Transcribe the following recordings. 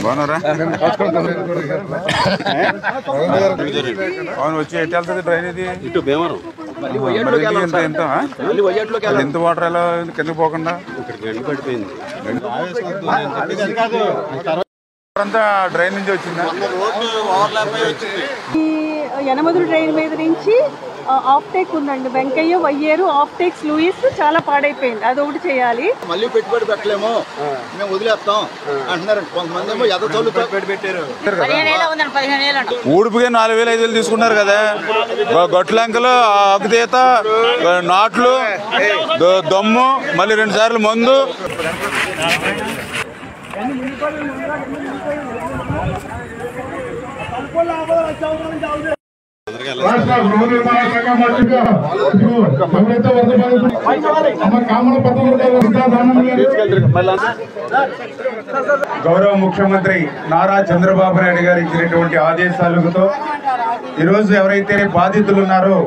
బాగున్నారా? అవును, వచ్చి ఎటు వెళ్తుంది ట్రైన్? ఇది ఇటు భీమవరం. ఎంత వాటర్ ఎలా కిందకి పోకుండా పడిపోయింది అంతా డ్రైన్ నుంచి వచ్చిందా? యనమదురు డ్రైన్ మీద నుంచి ఆఫ్ టేక్ ఉందండి. వెంకయ్య వయ్యేరు ఆఫ్ టేక్స్ లూయిస్ చాలా పాడైపోయింది. అది ఒకటి చేయాలి. మళ్ళీ పెట్టుబడి పెట్టలేము, మేము వదిలేస్తాం అంటున్నారు కొంతమంది. ఏమో ఎదతోళ్ళు పెట్టుబడి పెట్టారు. ఊడిపిగా 4,000-5,000 తీసుకున్నారు కదా. గొట్లంకలు, అగ్గుతీత, నాట్లు, దమ్ము, మళ్ళీ 2 సార్లు మందు. గౌరవ ముఖ్యమంత్రి నారా చంద్రబాబు నాయుడు గారు ఇచ్చినటువంటి ఆదేశాలతో ఈరోజు ఎవరైతే బాధితులు ఉన్నారో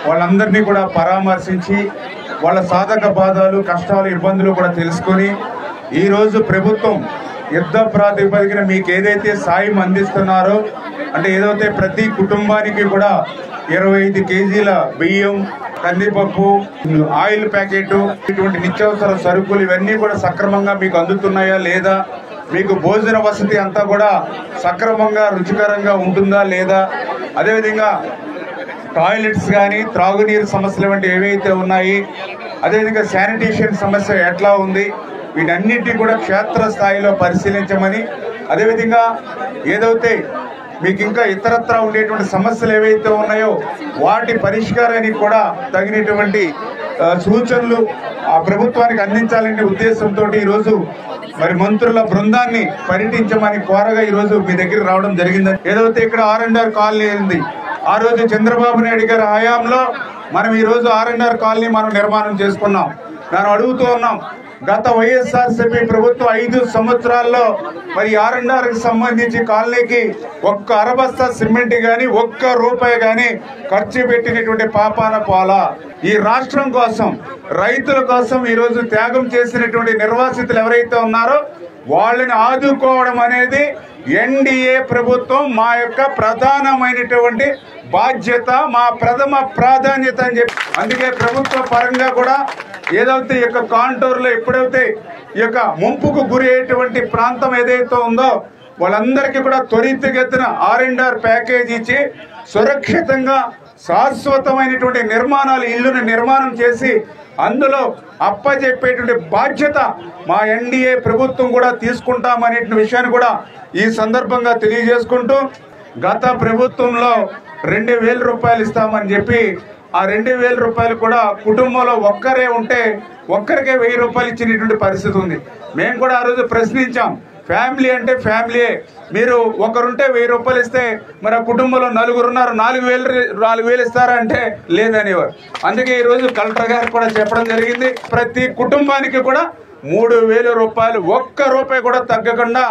వాళ్ళందరినీ కూడా పరామర్శించి వాళ్ళ సాధక బాధలు, కష్టాలు, ఇబ్బందులు కూడా తెలుసుకొని ఈరోజు ప్రభుత్వం యుద్ధ ప్రాతిపదికన మీకు ఏదైతే సాయం అందిస్తున్నారో అంటే ఏదైతే ప్రతి కుటుంబానికి కూడా 25 కేజీల బియ్యం, కందిపప్పు, ఆయిల్ ప్యాకెట్, ఇటువంటి నిత్యావసర సరుకులు ఇవన్నీ కూడా సక్రమంగా మీకు అందుతున్నాయా లేదా, మీకు భోజన వసతి అంతా కూడా సక్రమంగా రుచికరంగా ఉంటుందా లేదా, అదేవిధంగా టాయిలెట్స్ కానీ త్రాగునీరు సమస్యలు వంటి ఏవైతే ఉన్నాయి, అదేవిధంగా శానిటేషన్ సమస్య ఎట్లా ఉంది, వీటన్నిటినీ కూడా క్షేత్రస్థాయిలో పరిశీలించమని, అదేవిధంగా ఏదైతే మీకు ఇంకా ఇతరత్రా ఉండేటువంటి సమస్యలు ఏవైతే ఉన్నాయో వాటి పరిష్కారానికి కూడా తగినటువంటి సూచనలు ఆ ప్రభుత్వానికి అందించాలనే ఉద్దేశంతో ఈరోజు మరి మంత్రుల బృందాన్ని పర్యటించమని కోరగా ఈరోజు మీ దగ్గర రావడం జరిగిందని. ఏదైతే ఇక్కడ R&R కాలనీ ఉంది, ఆ రోజు చంద్రబాబు నాయుడు గారి హయాంలో మనం ఈరోజు R&R కాలనీ మనం నిర్మాణం చేసుకున్నాం. మనం అడుగుతూ ఉన్నాం, గత వైఎస్ఆర్సీపీ ప్రభుత్వం 5 సంవత్సరాల్లో మరి R&Rకి సంబంధించి కాలనీకి ఒక్క అరబస్తా సిమెంట్ కానీ ఒక్క రూపాయి కానీ ఖర్చు పెట్టినటువంటి పాపాన పోలా. ఈ రాష్ట్రం కోసం, రైతుల కోసం ఈరోజు త్యాగం చేసినటువంటి నిర్వాసితులు ఎవరైతే ఉన్నారో వాళ్ళని ఆదుకోవడం అనేది ఎన్డీఏ ప్రభుత్వం మా యొక్క ప్రధానమైనటువంటి బాధ్యత, మా ప్రథమ ప్రాధాన్యత అని చెప్పి అందుకే ప్రభుత్వ పరంగా కూడా ఏదైతే ఈ యొక్క కాంటూర్లో ఎప్పుడైతే ఈ యొక్క ముంపుకు గురి అయ్యేటువంటి ప్రాంతం ఏదైతే ఉందో వాళ్ళందరికీ కూడా త్వరితగతిన R&R ప్యాకేజ్ ఇచ్చి సురక్షితంగా శాశ్వతమైనటువంటి నిర్మాణాలు, ఇల్లుని నిర్మాణం చేసి అందులో అప్పచెప్పేటువంటి బాధ్యత మా ఎన్డీఏ ప్రభుత్వం కూడా తీసుకుంటామనే విషయాన్ని కూడా ఈ సందర్భంగా తెలియజేసుకుంటూ, గత ప్రభుత్వంలో 2,000 రూపాయలు ఇస్తామని చెప్పి ఆ 2,000 రూపాయలు కూడా కుటుంబంలో ఒక్కరే ఉంటే ఒక్కరికే 1,000 రూపాయలు ఇచ్చినటువంటి పరిస్థితి ఉంది. మేము కూడా ఆ రోజు ప్రశ్నించాం, ఫ్యామిలీ అంటే ఫ్యామిలీయే, మీరు ఒకరుంటే 1,000 రూపాయలు ఇస్తే మరి ఆ కుటుంబంలో 4 ఉన్నారు, 4,000 ఇస్తారా అంటే లేదనేవారు. అందుకే ఈరోజు కలెక్టర్ గారు కూడా చెప్పడం జరిగింది, ప్రతి కుటుంబానికి కూడా 3,000 రూపాయలు ఒక్క రూపాయి కూడా తగ్గకుండా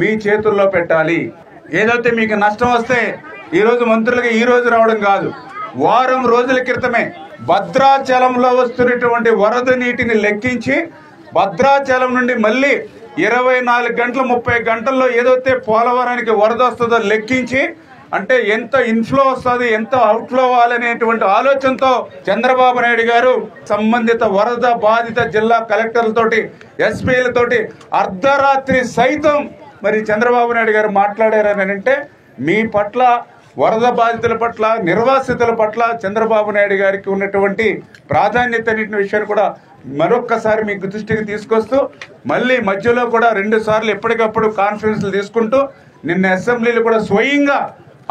మీ చేతుల్లో పెట్టాలి. ఏదైతే మీకు నష్టం వస్తే ఈరోజు మంత్రులకి ఈ రోజు రావడం కాదు, వారం రోజుల క్రితమే భద్రాచలంలో వస్తున్నటువంటి వరద నీటిని లెక్కించి భద్రాచలం నుండి మళ్ళీ 24 గంటలు 30 గంటల్లో ఏదైతే పోలవరానికి వరద వస్తుందో లెక్కించి, అంటే ఎంత ఇన్ఫ్లో వస్తుంది, ఎంత అవుట్ఫ్లో అవ్వాలనేటువంటి ఆలోచనతో చంద్రబాబు నాయుడు గారు సంబంధిత వరద బాధిత జిల్లా కలెక్టర్లతోటి, ఎస్పీలతోటి అర్ధరాత్రి సైతం మరి చంద్రబాబు నాయుడు గారు మాట్లాడారని అంటే మీ పట్ల, వరద బాధితుల పట్ల, నిర్వాసితుల పట్ల చంద్రబాబు నాయుడు గారికి ఉన్నటువంటి ప్రాధాన్యత విషయాన్ని కూడా మరొక్కసారి మీకు దృష్టికి తీసుకొస్తూ, మళ్ళీ మధ్యలో కూడా 2 సార్లు ఎప్పటికప్పుడు కాన్ఫరెన్స్లు తీసుకుంటూ నిన్న అసెంబ్లీలో కూడా స్వయంగా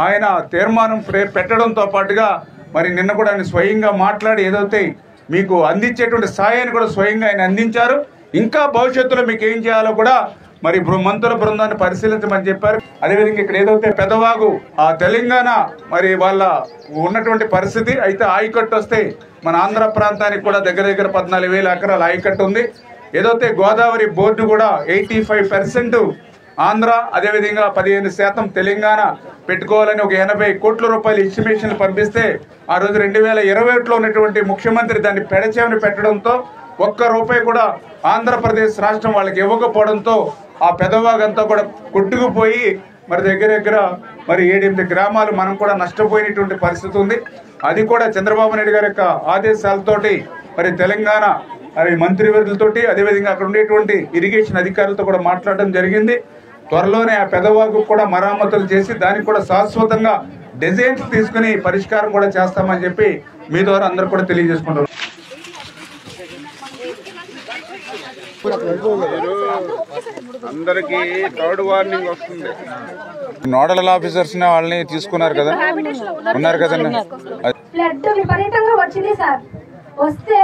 ఆయన తీర్మానం పెట్టడంతో పాటుగా మరి నిన్న కూడా ఆయన స్వయంగా మాట్లాడి ఏదైతే మీకు అందించేటువంటి సాయాన్ని కూడా స్వయంగా ఆయన అందించారు. ఇంకా భవిష్యత్తులో మీకు ఏం చేయాలో కూడా మరి మంత్రుల బృందాన్ని పరిశీలించమని చెప్పారు. అదేవిధంగా ఇక్కడ ఏదైతే పెదవాగు ఆ తెలంగాణ మరి వాళ్ళ ఉన్నటువంటి పరిస్థితి అయితే ఆయకట్టు వస్తే మన ఆంధ్ర ప్రాంతానికి కూడా దగ్గర 14,000 ఎకరాల ఆయకట్టు ఉంది. ఏదైతే గోదావరి బోర్డు కూడా 85% ఆంధ్ర, అదేవిధంగా 15% తెలంగాణ పెట్టుకోవాలని ఒక 80 కోట్ల రూపాయల ఎస్టిమేషన్లు పంపిస్తే ఆ రోజు 2021లో ఉన్నటువంటి ముఖ్యమంత్రి దాన్ని పెడచేవని పెట్టడంతో ఒక్క రూపాయి కూడా ఆంధ్రప్రదేశ్ రాష్ట్రం వాళ్ళకి ఇవ్వకపోవడంతో ఆ పెదవాగంతా కూడా కొట్టుకుపోయి మరి దగ్గర మరి 7-8 గ్రామాలు మనం కూడా నష్టపోయినటువంటి పరిస్థితి ఉంది. అది కూడా చంద్రబాబు నాయుడు గారి యొక్క ఆదేశాలతోటి మరి తెలంగాణ మరి మంత్రివర్యులతోటి అదేవిధంగా అక్కడ ఉండేటువంటి ఇరిగేషన్ అధికారులతో కూడా మాట్లాడడం జరిగింది. త్వరలోనే ఆ పెదవాగు కూడా మరమ్మతులు చేసి దానికి కూడా శాశ్వతంగా డిజైన్స్ తీసుకుని పరిష్కారం కూడా చేస్తామని చెప్పి మీ ద్వారా అందరూ కూడా తెలియజేసుకుంటున్నారు. అందరికి థర్డ్ వార్నింగ్ వస్తుంది. నోడల్ ఆఫీసర్స్ వాళ్ళని తీసుకున్నారు కదా, ఉన్నారు కదండి. ఫ్లడ్ విపరీతంగా వచ్చింది సార్. వస్తే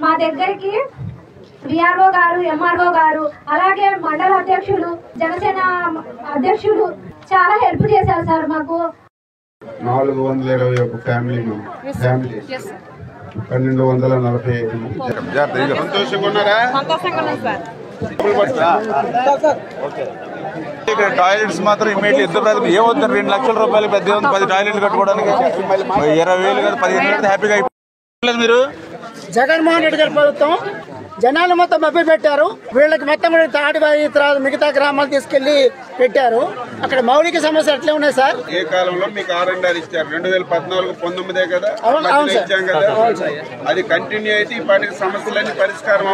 మా దగ్గరికి విఆర్ఓ గారు, ఎంఆర్ఓ గారు, అలాగే మండల అధ్యక్షులు, జనసేన అధ్యక్షులు చాలా హెల్ప్ చేశారు సార్ మాకు. 421 ఫ్యామిలీ 1245 సంతోషంగా ఉన్నారా? ఇక్కడ టాయిలెట్స్ మాత్రం ఇమీడియట్ యుద్ధ ప్రాతిపదికన ఏమవుతుంది, 2 లక్షల రూపాయలు పెద్ద 10 టాయిలెట్లు కట్టుకోవడానికి 20,000 కదా 15,000 హ్యాపీగా అయిపోలేదు. మీరు జగన్మోహన్ రెడ్డి గారి ప్రభుత్వం జనాలు మొత్తం మభ్య పెట్టారు. వీళ్ళకి మొత్తం తాటిబాయి తర్వాత మిగతా గ్రామాలు తీసుకెళ్లి పెట్టారు. అక్కడ మౌలిక సమస్యలు ఎట్లా ఉన్నాయి సార్? ఏ కాలంలో మీకు R&R ఇచ్చారు? 2014-19 కదా ఇచ్చాం కదా. అది కంటిన్యూ అయితే ఇప్పటికి సమస్యలన్నీ పరిష్కారం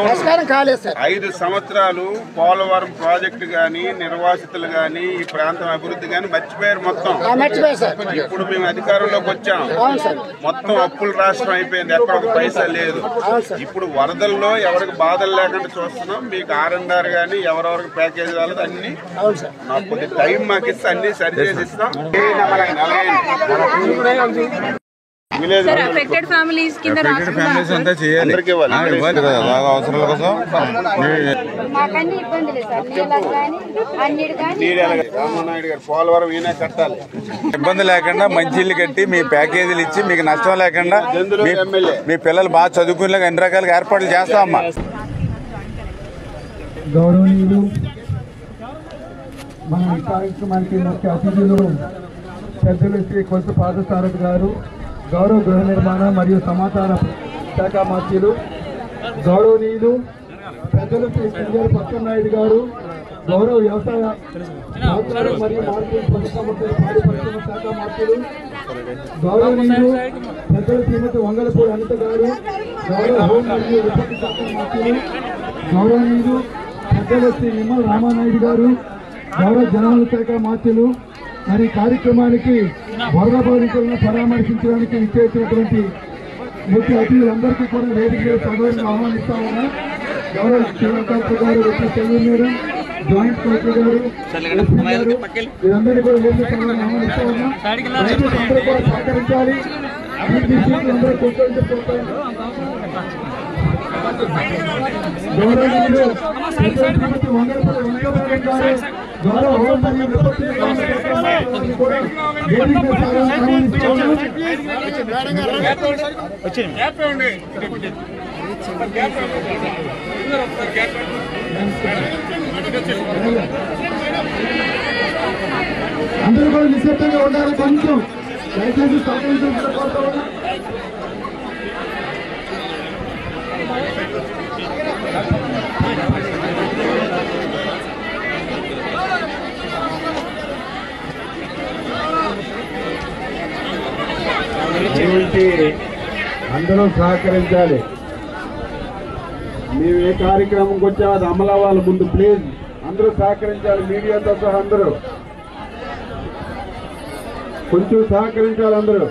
కాలేదు సార్. 5 సంవత్సరాలు పోలవరం ప్రాజెక్టు గాని, నిర్వాసితులు గాని, ఈ ప్రాంతం అభివృద్ధి గాని మర్చిపోయారు మొత్తం. మర్చిపోయారు సార్. ఇప్పుడు మేము అధికారంలోకి వచ్చాం, మొత్తం అప్పుల రాష్ట్రం అయిపోయింది, ఎక్కడ ఒక పైసా లేదు. ఇప్పుడు వరదల్లో ఎవరికి బాధలు లేకుండా చూస్తున్నాం. మీకు R&R గానీ ఎవరెవరికి ప్యాకేజ్ వాళ్ళది అన్ని మాకు కొద్ది టైం మాకు ఇస్తే అన్ని సరి చేసి ఇస్తాం. రామనాయుడు గారు పోలవరం ఈయన కట్టాలి, ఇబ్బంది లేకుండా మంచి ఇల్లు కట్టి మీ ప్యాకేజీలు ఇచ్చి మీకు నష్టం లేకుండా మీ పిల్లలు బాగా చదువుకునేలాగా అన్ని రకాలుగా ఏర్పాట్లు చేస్తామమ్మా. గౌరవనీయులు మన కార్యక్రమానికి ముఖ్య అతిథులు పెద్దలు శ్రీ కొలుసు పాదసారథి గారు, గౌరవ గృహ నిర్మాణ మరియు సమాచార శాఖ మంత్రులు గౌరవనీయులు పెద్దలు శ్రీ సింగర్ పక్కనాయుడు గారు, గౌరవ వ్యవసాయ మరియు మార్కెట్ పరిశ్రమ శాఖ మంత్రులు గౌరవనీయులు పెద్దలు శ్రీమతి వంగలపూడి అనిత గారు, గౌరవ హోం మరియు విపత్తి శాఖ మంత్రులు గౌరవనీయులు పెద్దలు శ్రీ నిమ్మల రామానాయుడు గారు, గౌరవ జనవల శాఖ మంత్రులు మరి కార్యక్రమానికి వరద బాధితులను పరామర్శించడానికి ఇచ్చేసినటువంటి ముఖ్య అతిథులందరికీ కూడా వేదిక సభలను ఆహ్వానిస్తా ఉన్నా. గౌరవ కలెక్టర్ గారు, సెల్వీ మేడం, జాయింట్ కలెక్టర్ గారు, వీరందరినీ కూడా వేదిక సభలను ఆహ్వానిస్తా ఉన్నా. అందరూ కూడా సహకరించాలి. అందరూ కూర్చోండి. గౌరవనీయులు శ్రీమతి వంగలపల్లి వెంకటరామన్ గారు, గౌరవ హోం మరియు విపత్తి కూడా వేదిక సభలను ఆహ్వానిస్తున్నాము. అందరూ కూడా నిశ్శబ్దంగా ఉండాలి. కొంచెం దయచేసి సహకరించాలని కోరుతా ఉన్నా. అందరూ సహకరించాలి. మేము ఏ కార్యక్రమంకి వచ్చా అది అమలు అవ్వాలి. ముందు ప్లీజ్ అందరూ సహకరించాలి. మీడియాతో సహా అందరూ కొంచెం సహకరించాలి. అందరూ